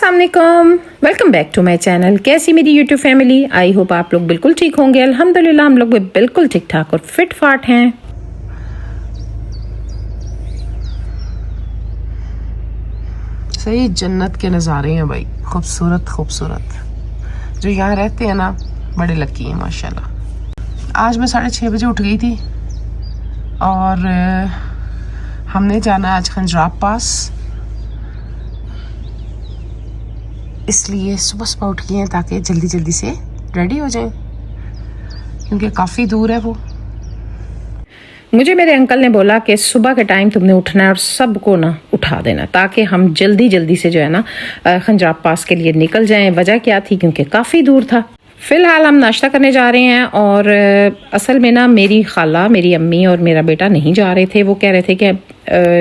अस्सलाम वालेकुम, welcome back to my channel. कैसी मेरी यूट्यूब फैमिली? आई होप आप लोग बिल्कुल ठीक होंगे। अल्हम्दुलिल्लाह हम लोग भी बिल्कुल ठीक ठाक और फिट फाट हैं। सही जन्नत के नज़ारे हैं भाई, खूबसूरत खूबसूरत। जो यहाँ रहते हैं ना बड़े लकी हैं माशाल्लाह। आज मैं 6:30 बजे उठ गई थी और हमने जाना आज खंजराब पास, इसलिए सुबह सुबह उठ गए हैं ताकि जल्दी जल्दी से रेडी हो जाएं क्योंकि काफ़ी दूर है वो। मुझे मेरे अंकल ने बोला कि सुबह के टाइम तुमने उठना है और सबको ना उठा देना ताकि हम जल्दी जल्दी से जो है ना खंजराब पास के लिए निकल जाएं। वजह क्या थी? क्योंकि काफ़ी दूर था। फ़िलहाल हम नाश्ता करने जा रहे हैं और असल में ना मेरी खाला, मेरी अम्मी और मेरा बेटा नहीं जा रहे थे। वो कह रहे थे कि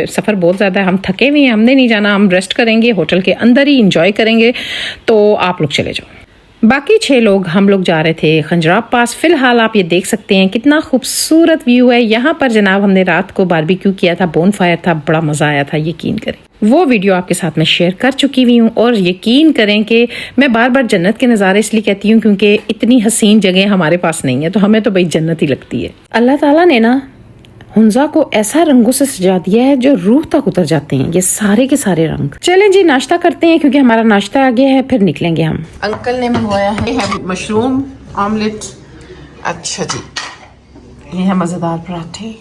सफ़र बहुत ज़्यादा है, हम थके हुए हैं, हमने नहीं जाना, हम रेस्ट करेंगे, होटल के अंदर ही इंजॉय करेंगे, तो आप लोग चले जाओ। बाकी 6 लोग हम लोग जा रहे थे खंजराब पास। फ़िलहाल आप ये देख सकते हैं कितना खूबसूरत व्यू है यहाँ पर। जनाब हमने रात को बारबेक्यू किया था, बोन फायर था, बड़ा मज़ा आया था। यकीन करें वो वीडियो आपके साथ मैं शेयर कर चुकी हुई हूँ। और यकीन करें कि मैं बार बार जन्नत के नज़ारे इसलिए कहती हूँ क्योंकि इतनी हसीन जगह हमारे पास नहीं है, तो हमें तो भाई जन्नत ही लगती है। अल्लाह ताला ने ना हुंजा को ऐसा रंगों से सजा दिया है जो रूह तक उतर जाते हैं, ये सारे के सारे रंग। चलें जी नाश्ता करते हैं क्योंकि हमारा नाश्ता आ गया है, फिर निकलेंगे हम। अंकल ने मंगवाया है मशरूम ऑमलेट। अच्छा जी, ये है मज़ेदार पराठे,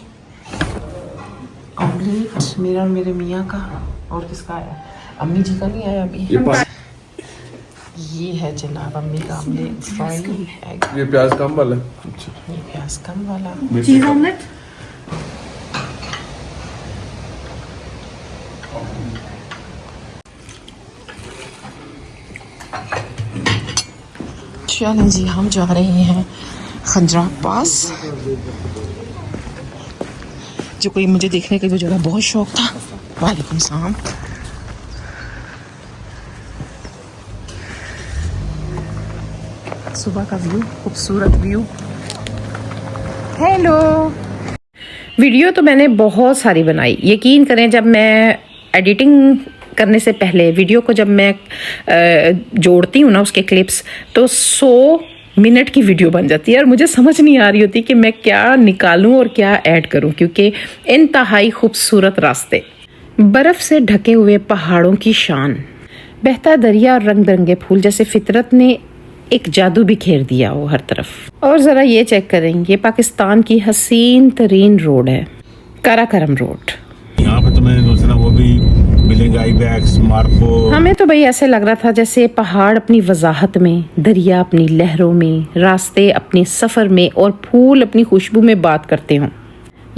ऑमलेट मेरा और मेरे मियाँ का। और किसका आया? अम्मी जी का नहीं आया अभी। ये है जनाब अम्मी का ऑमलेट फ्राई एग। ये प्याज कम वाला। ये प्याज कम वाला चीज ऑमलेट। चलें जी हम जा रहे हैं खंजराब पास, जो कोई मुझे देखने का जो जगह बहुत शौक था। वालेकुम सलाम। सुबह का व्यू, खूबसूरत व्यू। हेलो। वीडियो तो मैंने बहुत सारी बनाई। यकीन करें जब मैं एडिटिंग करने से पहले वीडियो को जब मैं जोड़ती हूँ ना उसके क्लिप्स, तो 100 मिनट की वीडियो बन जाती है और मुझे समझ नहीं आ रही होती कि मैं क्या निकालूं और क्या ऐड करूं, क्योंकि इंतहाई खूबसूरत रास्ते, बर्फ़ से ढके हुए पहाड़ों की शान, बहता दरिया और रंग बिरंगे फूल, जैसे फितरत ने एक जादू बिखेर दिया हो हर तरफ। और ज़रा ये चेक करें, ये पाकिस्तान की हसीन तरीन रोड है, काराकोरम रोड। यहाँ पे तो मैंने दूसरा वो भी मिलेंगे आईबैक्स, मार्को। हमें तो भाई ऐसे लग रहा था जैसे पहाड़ अपनी वजाहत में, दरिया अपनी लहरों में, रास्ते अपने सफ़र में और फूल अपनी खुशबू में बात करते हों।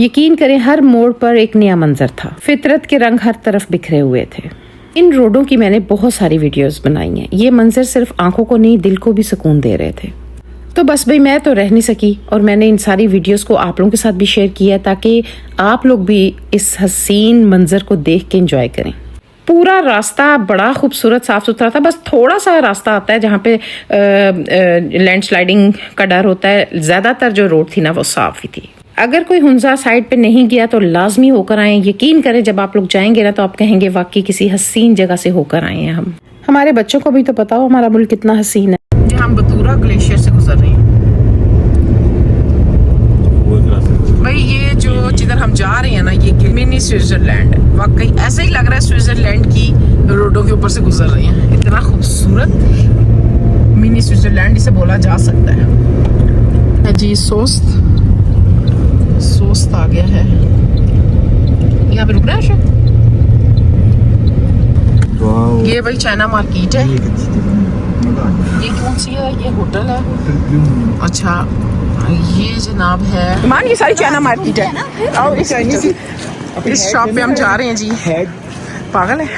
यकीन करें हर मोड़ पर एक नया मंजर था, फितरत के रंग हर तरफ बिखरे हुए थे। इन रोडों की मैंने बहुत सारी वीडियोस बनाई हैं। ये मंजर सिर्फ आंखों को नहीं, दिल को भी सुकून दे रहे थे। तो बस भाई मैं तो रह नहीं सकी और मैंने इन सारी वीडियोस को आप लोगों के साथ भी शेयर किया ताकि आप लोग भी इस हसीन मंजर को देख के एंजॉय करें। पूरा रास्ता बड़ा खूबसूरत साफ सुथरा था, बस थोड़ा सा रास्ता आता है जहाँ पे लैंडस्लाइडिंग का डर होता है। ज़्यादातर जो रोड थी ना वो साफ ही थी। अगर कोई हुंजा साइड पे नहीं गया तो लाजमी होकर आए। यकीन करें जब आप लोग जाएंगे ना तो आप कहेंगे वाकई किसी हसीन जगह से होकर आए हैं हम। हमारे बच्चों को भी तो पता हो हमारा मुल्क कितना हसीन है। हम बतूरा ग्लेशियर से गुजर रहे हैं भाई। ये जो जिधर हम जा रहे हैं ना, ये मिनी स्विट्जरलैंड है। वाकई ऐसा ही लग रहा है स्विट्जरलैंड की रोडों के ऊपर से गुजर रहे हैं। इतना खूबसूरत मिनी स्विट्जरलैंड इसे बोला जा सकता है जी। सोस्त आ गया है, यहाँ पे रुकना है शायद। ये भाई चाइना मार्केट है। ये कौन सी है? ये होटल है। अच्छा ये जनाब है मान, ये सारी चाइना मार्केट है। और इस शॉप पे हम जा रहे हैं जी। पागल है।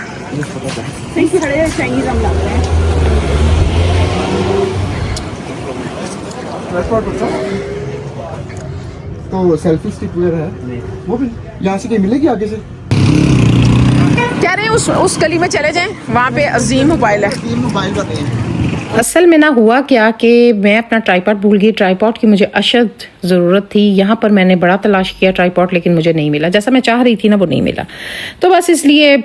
तो सेल्फी स्टिक वेयर है वो भी यहाँ से कहीं मिलेगी आगे से? कह रहे हैं उस गली में चले जाएं, वहाँ पे अजीम मोबाइल है। मोबाइल बताते हैं। असल में ना हुआ क्या कि मैं अपना ट्राईपॉड भूल गई। ट्राईपॉड की मुझे अशद ज़रूरत थी। यहाँ पर मैंने बड़ा तलाश किया ट्राईपॉड, लेकिन मुझे नहीं मिला। जैसा मैं चाह रही थी ना वो नहीं मिला। तो बस इसलिए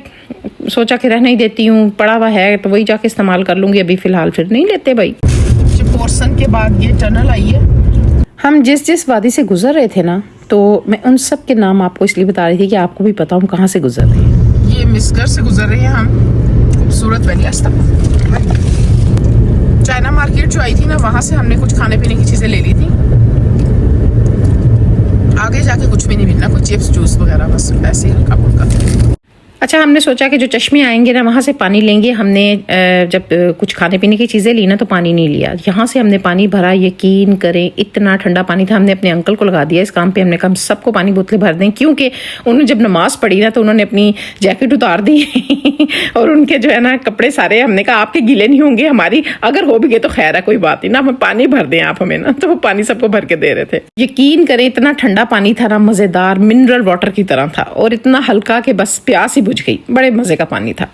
सोचा कि रहने ही देती हूँ, पड़ा हुआ है तो वही जाके इस्तेमाल कर लूँगी, अभी फ़िलहाल फिर नहीं लेते भाई। पोर्सन के बाद ये टनल आई है। हम जिस वादी से गुजर रहे थे ना, तो मैं उन सब के नाम आपको इसलिए बता रही थी कि आपको भी पता हम कहाँ से गुजर रहे हैं। ये मिसगर से गुजर रहे हैं हम, खूबसूरत वैलियास तक। चाइना मार्केट जो आई थी ना, वहाँ से हमने कुछ खाने पीने की चीज़ें ले ली थी। आगे जाके कुछ भी नहीं मिलना, कुछ चिप्स जूस वगैरह, बस ऐसे ही हल्का फुल्का। अच्छा, हमने सोचा कि जो चश्मे आएंगे ना वहाँ से पानी लेंगे। हमने जब कुछ खाने पीने की चीज़ें ली ना तो पानी नहीं लिया, यहाँ से हमने पानी भरा। यकीन करें इतना ठंडा पानी था। हमने अपने अंकल को लगा दिया इस काम पे, हमने कहा हम सबको पानी बोतलें भर दें, क्योंकि उन्होंने जब नमाज पढ़ी ना तो उन्होंने अपनी जैकेट उतार दी और उनके जो है ना कपड़े सारे, हमने कहा आपके गीले नहीं होंगे, हमारी अगर हो भी गए तो खैर है, कोई बात नहीं ना, हम पानी भर दें आप हमें ना। तो वो पानी सबको भर के दे रहे थे। यकीन करें इतना ठंडा पानी था ना, मज़ेदार मिनरल वाटर की तरह था और इतना हल्का कि बस प्यास ही बुझ गई। बड़े मज़े का पानी था।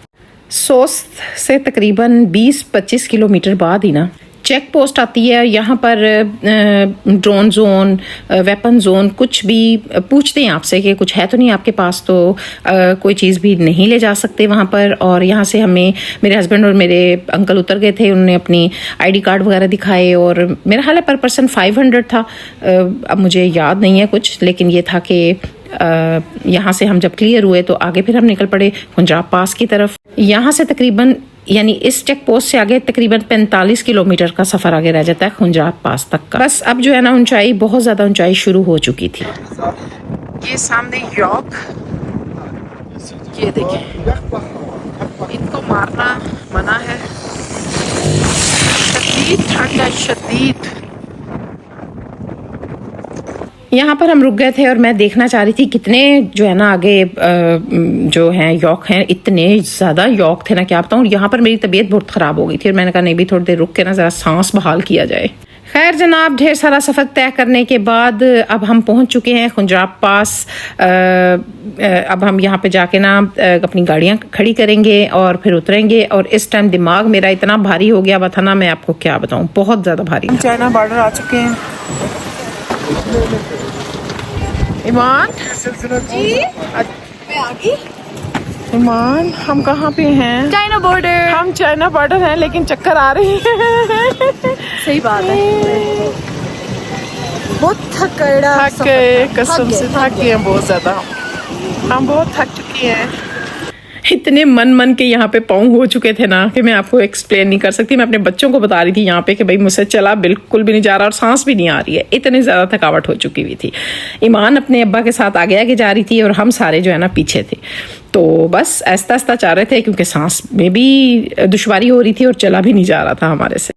सोस्त से तकरीबन 20-25 किलोमीटर बाद ही ना चेक पोस्ट आती है। यहाँ पर ड्रोन जोन, वेपन जोन, कुछ भी पूछते हैं आपसे कि कुछ है तो नहीं आपके पास, तो कोई चीज़ भी नहीं ले जा सकते वहाँ पर। और यहाँ से हमें, मेरे हस्बैंड और मेरे अंकल उतर गए थे, उन्होंने अपनी आईडी कार्ड वगैरह दिखाए और मेरा हाल है पर पर्सन 500 था। अब मुझे याद नहीं है कुछ, लेकिन ये था कि यहाँ से हम जब क्लियर हुए तो आगे फिर हम निकल पड़े खुंजाब पास की तरफ। यहाँ से तकरीबन, यानी इस चेक पोस्ट से आगे तकरीबन 45 किलोमीटर का सफ़र आगे रह जाता है खुंजाब पास तक का। बस अब जो है ना ऊंचाई, बहुत ज़्यादा ऊंचाई शुरू हो चुकी थी। ये सामने यॉर्क, ये देखें, इनको मारना मना है। शदीद ठंड है, शदीद। यहाँ पर हम रुक गए थे और मैं देखना चाह रही थी कितने जो है ना आगे जो हैं यॉक हैं, इतने ज़्यादा यॉक थे ना क्या बताऊँ। यहाँ पर मेरी तबीयत बहुत ख़राब हो गई थी और मैंने कहा नहीं भी थोड़ी देर रुक के ना ज़रा सांस बहाल किया जाए। खैर जनाब, ढेर सारा सफ़र तय करने के बाद अब हम पहुँच चुके हैं खुंजाब पास। अब हम यहाँ पे जाके ना अपनी गाड़ियाँ खड़ी करेंगे और फिर उतरेंगे। और इस टाइम दिमाग मेरा इतना भारी हो गया हुआ था ना, मैं आपको क्या बताऊँ, बहुत ज़्यादा भारी था। चाइना बॉर्डर आ चुके हैं। ईमान जी, मैं आ गई। ईमान, हम कहाँ पे हैं? China border. हम चाइना बॉर्डर हैं, लेकिन चक्कर आ रही है। सही बात है, बहुत थक गए, कसम से थक गए हैं बहुत ज़्यादा। हम बहुत थक चुकी हैं। इतने मन के यहाँ पे पाँव हो चुके थे ना कि मैं आपको एक्सप्लेन नहीं कर सकती। मैं अपने बच्चों को बता रही थी यहाँ पे कि भाई मुझसे चला बिल्कुल भी नहीं जा रहा और सांस भी नहीं आ रही है, इतनी ज़्यादा थकावट हो चुकी हुई थी। ईमान अपने अब्बा के साथ आगे आगे जा रही थी और हम सारे जो है ना पीछे थे। तो बस आहिस्ता आहिस्ता जा रहे थे क्योंकि सांस में भी दुश्वारी हो रही थी और चला भी नहीं जा रहा था हमारे से।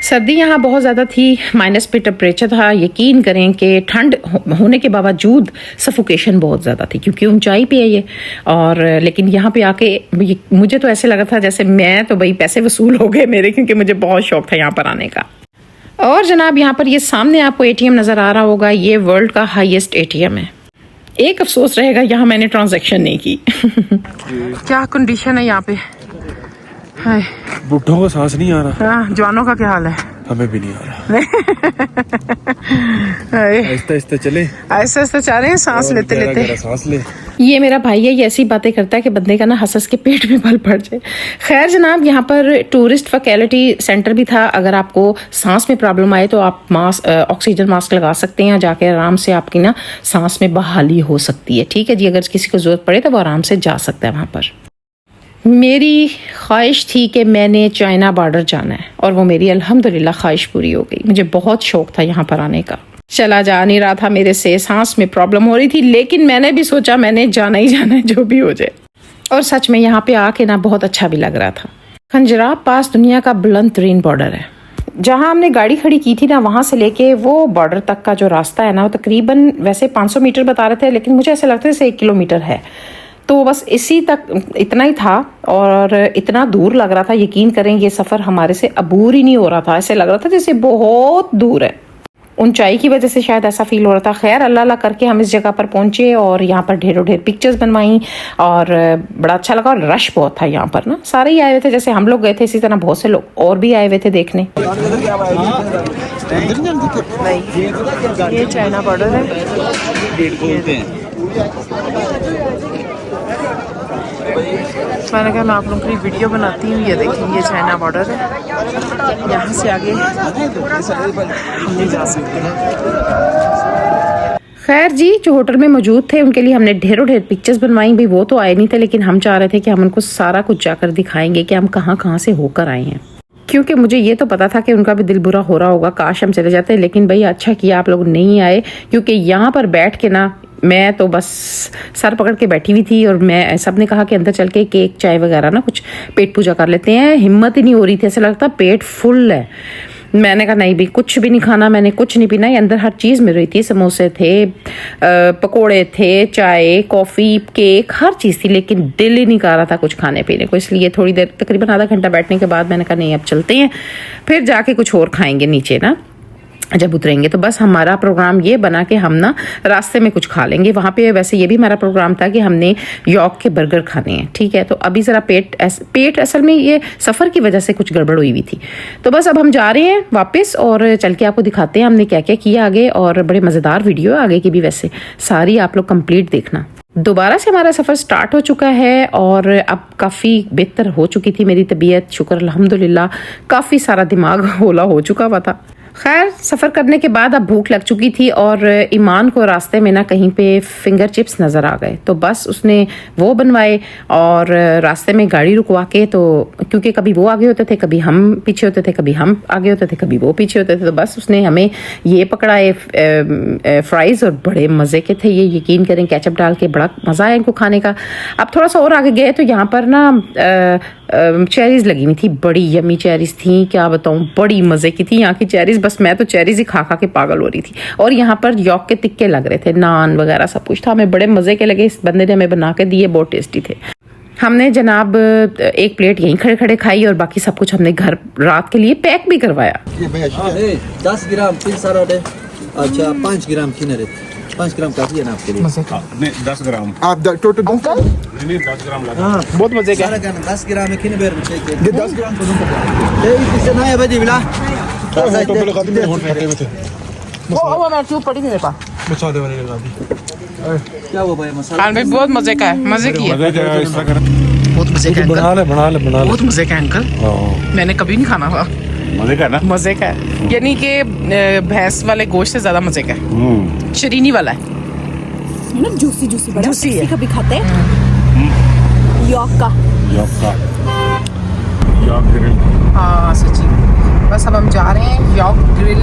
सर्दी यहाँ बहुत ज़्यादा थी, माइनस पे टेम्परेचर था। यकीन करें कि ठंड होने के बावजूद सफोकेशन बहुत ज़्यादा थी क्योंकि ऊंचाई पे है ये। और लेकिन यहाँ पे आके मुझे तो ऐसे लगा था जैसे मैं तो भाई पैसे वसूल हो गए मेरे, क्योंकि मुझे बहुत शौक था यहाँ पर आने का। और जनाब यहाँ पर ये सामने आपको ATM नज़र आ रहा होगा, ये वर्ल्ड का हाईएस्ट ATM है। एक अफसोस रहेगा, यहाँ मैंने ट्रांजैक्शन नहीं की। क्या कंडीशन है यहाँ पे, हाय। बुढ़ों को सांस नहीं आ रहा। हाँ, जवानों का क्या हाल है? हमें भी नहीं आ रहा। आहिस्ता आहिस्ता चले, ऐसे ऐसे चाह रहे हैं, सांस लेते लेते। सांस ले। ये मेरा भाई है, ये ऐसी बातें करता है कि बंदे का ना हंस हंस के पेट में बल पड़ जाए। खैर जनाब, यहाँ पर टूरिस्ट फैसिलिटी सेंटर भी था। अगर आपको सांस में प्रॉब्लम आए तो आप मास्क, ऑक्सीजन मास्क लगा सकते हैं, जाके आराम से आपकी ना सांस में बहाली हो सकती है। ठीक है जी, अगर किसी को जरूरत पड़े तो वो आराम से जा सकता है वहाँ पर। मेरी ख्वाहिश थी कि मैंने चाइना बॉर्डर जाना है और वो मेरी अल्हम्दुलिल्लाह ख्वाहिश पूरी हो गई। मुझे बहुत शौक था यहाँ पर आने का, चला जा नहीं रहा था मेरे से, सांस में प्रॉब्लम हो रही थी, लेकिन मैंने भी सोचा मैंने जाना ही जाना है जो भी हो जाए। और सच में यहाँ पे आके ना बहुत अच्छा भी लग रहा था। खंजराब पास दुनिया का बुलंद तरीन बॉर्डर है। जहाँ हमने गाड़ी खड़ी की थी ना, वहाँ से लेके वो बॉर्डर तक का जो रास्ता है ना, वो तकरीबन वैसे 500 मीटर बता रहे थे, लेकिन मुझे ऐसा लगता है जैसे 1 किलोमीटर है। तो बस इसी तक इतना ही था और इतना दूर लग रहा था। यकीन करें ये सफ़र हमारे से अबूर ही नहीं हो रहा था, ऐसे लग रहा था जैसे बहुत दूर है। ऊंचाई की वजह से शायद ऐसा फील हो रहा था। खैर अल्लाह अल्लाह करके हम इस जगह पर पहुंचे और यहाँ पर ढेरों ढेर पिक्चर्स बनवाई और बड़ा अच्छा लगा। और रश बहुत था यहाँ पर ना, सारे ही आए हुए थे, जैसे हम लोग गए थे इसी तरह बहुत से लोग और भी आए हुए थे देखने। ये चाइना बॉर्डर है। मैंने कहा मैं आप लोगों के लिए वीडियो बनाती हूँ। ये देखिए, ये चाइना बॉर्डर है, यहाँ से आगे हम नहीं जा सकते। खैर जी, जो होटल में मौजूद थे उनके लिए हमने ढेरों ढेर पिक्चर्स बनवाई भी, वो तो आए नहीं थे, लेकिन हम चाह रहे थे कि हम उनको सारा कुछ जाकर दिखाएंगे कि हम कहाँ कहाँ से होकर आए हैं। क्योंकि मुझे ये तो पता था कि उनका भी दिल बुरा हो रहा होगा, काश हम चले जाते, लेकिन भाई अच्छा किया आप लोग नहीं आए, क्योंकि यहाँ पर बैठ के ना मैं तो बस सर पकड़ के बैठी हुई थी। और मैं सब ने कहा कि अंदर चल के केक चाय वगैरह ना कुछ पेट पूजा कर लेते हैं, हिम्मत ही नहीं हो रही थी, ऐसा लगता पेट फुल है। मैंने कहा नहीं भी, कुछ भी नहीं खाना, मैंने कुछ नहीं पीना। ये अंदर हर चीज़ मिल रही थी, समोसे थे, पकोड़े थे, चाय, कॉफ़ी, केक, हर चीज़ थी, लेकिन दिल ही नहीं कर रहा था कुछ खाने पीने को। इसलिए थोड़ी देर, तकरीबन आधा घंटा बैठने के बाद मैंने कहा नहीं अब चलते हैं, फिर जाके कुछ और खाएंगे नीचे ना जब उतरेंगे। तो बस हमारा प्रोग्राम ये बना कि हम ना रास्ते में कुछ खा लेंगे वहाँ पे। वैसे ये भी हमारा प्रोग्राम था कि हमने यॉर्क के बर्गर खाने हैं, ठीक है। तो अभी ज़रा पेट असल में ये सफ़र की वजह से कुछ गड़बड़ हुई हुई थी। तो बस अब हम जा रहे हैं वापस और चल के आपको दिखाते हैं हमने क्या क्या किया आगे। और बड़े मज़ेदार वीडियो आगे की भी, वैसे सारी आप लोग कंप्लीट देखना। दोबारा से हमारा सफ़र स्टार्ट हो चुका है और अब काफ़ी बेहतर हो चुकी थी मेरी तबीयत, शुक्र अल्हम्दुलिल्लाह। काफ़ी सारा दिमाग होला हो चुका हुआ था। खैर सफ़र करने के बाद अब भूख लग चुकी थी और ईमान को रास्ते में ना कहीं पे फिंगर चिप्स नज़र आ गए, तो बस उसने वो बनवाए और रास्ते में गाड़ी रुकवा के, तो क्योंकि कभी वो आगे होते थे, कभी हम पीछे होते थे, कभी हम आगे होते थे, कभी वो पीछे होते थे, तो बस उसने हमें ये पकड़ाए फ्राइज़ और बड़े मज़े के थे ये, यकीन करें केचप डाल के, बड़ा मज़ा आया इनको खाने का। अब थोड़ा सा और आगे गए तो यहाँ पर ना चेरीज़ लगी हुई थी, बड़ी यमी चेरीज़ थी, क्या बताऊँ, बड़ी मज़े की थी यहाँ की चेरीज़। बस मैं तो चेरीज़ ही खा खा के पागल हो रही थी। और यहाँ पर यॉर्क के टिक्के लग रहे थे, नान वगैरह सब कुछ था, हमें बड़े मज़े के लगे। इस बंदे ने हमें बना के दिए, बहुत टेस्टी थे। हमने जनाब एक प्लेट यहीं खड़े खड़े खाई और बाकी सब कुछ हमने घर रात के लिए पैक भी करवाया। 10 ग्राम 3 सारा दे। अच्छा 5 ग्राम किनारे 5 ग्राम काफी है ना आपके लिए? नहीं 10 ग्राम आप टोटल नहीं 10 ग्राम लगा। बहुत मज़े का। 10 ग्राम है किने बेर में चाहिए? ये 10 ग्राम को दूं। ए किसे ना है बजी मिला? टोटल लगा दी, होट खाते में थे। वो मैं चुप पड़ी मेरे पास। बचा दे वाले लगा दी। क्या हुआ भाई मसाला? खान में बहुत मज़े का है, मज़े की है, मजा क्या इस तरह कर बहुत मज़े का है अंकल, बना ले बहुत मज़े का है अंकल। मैंने कभी नहीं खाना हुआ, मजे का ना। मज़े का है, यानी कि भैंस वाले गोश्त से ज़्यादा मज़े का है, शरीनी वाला है ना, जूसी जूसी बड़ा जूसी है। कभी खाते हैं यॉर्क का। York grill. हाँ सच्ची। बस अब हम जा रहे हैं यॉर्क ग्रिल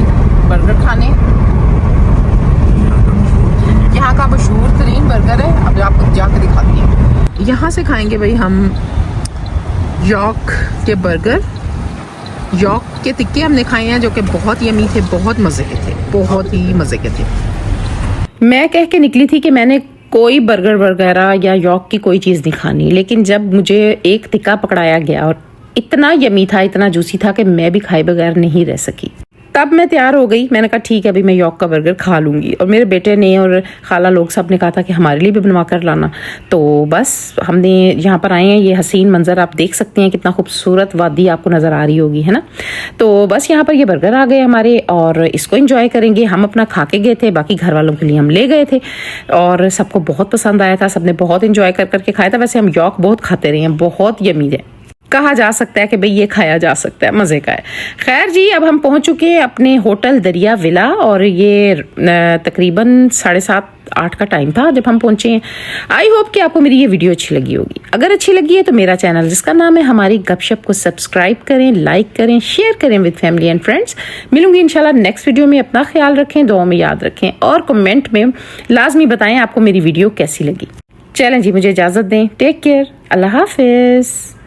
बर्गर खाने। यहाँ का मशहूर तरीन बर्गर है, अब आपको जाकर दिखाती हैं। यहाँ से खाएंगे भाई हम यॉर्क के बर्गर। यॉर्क के टिक्के हमने खाए हैं जो कि बहुत यमी थे, बहुत मज़े के थे, बहुत ही मज़े के थे। मैं कह के निकली थी कि मैंने कोई बर्गर वगैरह या यॉर्क की कोई चीज़ नहीं खानी, लेकिन जब मुझे एक टिक्का पकड़ाया गया और इतना यमी था, इतना जूसी था कि मैं भी खाए बगैर नहीं रह सकी। तब मैं तैयार हो गई, मैंने कहा ठीक है अभी मैं यॉर्क का बर्गर खा लूँगी। और मेरे बेटे ने और खाला लोग सब ने कहा था कि हमारे लिए भी बनवा कर लाना। तो बस हमने यहाँ पर आए हैं, ये हसीन मंज़र आप देख सकते हैं, कितना खूबसूरत वादी आपको नज़र आ रही होगी, है ना। तो बस यहाँ पर ये बर्गर आ गए हमारे और इसको एंजॉय करेंगे। हम अपना खा के गए थे, बाकी घर वालों के लिए हम ले गए थे और सबको बहुत पसंद आया था, सबने बहुत एंजॉय कर करके खाया था। वैसे हम यॉर्क बहुत खाते रहे हैं, बहुत यमी है, कहा जा सकता है कि भाई ये खाया जा सकता है, मज़े का है। खैर जी, अब हम पहुंच चुके हैं अपने होटल दरिया विला और ये तकरीबन 7:30-8 का टाइम था जब हम पहुंचे हैं। आई होप कि आपको मेरी ये वीडियो अच्छी लगी होगी। अगर अच्छी लगी है तो मेरा चैनल जिसका नाम है हमारी गपशप को सब्सक्राइब करें, लाइक करें, शेयर करें विद फैमिली एंड फ्रेंड्स। मिलूंगी इंशाल्लाह नेक्स्ट वीडियो में। अपना ख्याल रखें, दुआ में याद रखें और कमेंट में लाजमी बताएं आपको मेरी वीडियो कैसी लगी। चलें जी, मुझे इजाज़त दें, टेक केयर, अल्लाह हाफिज़।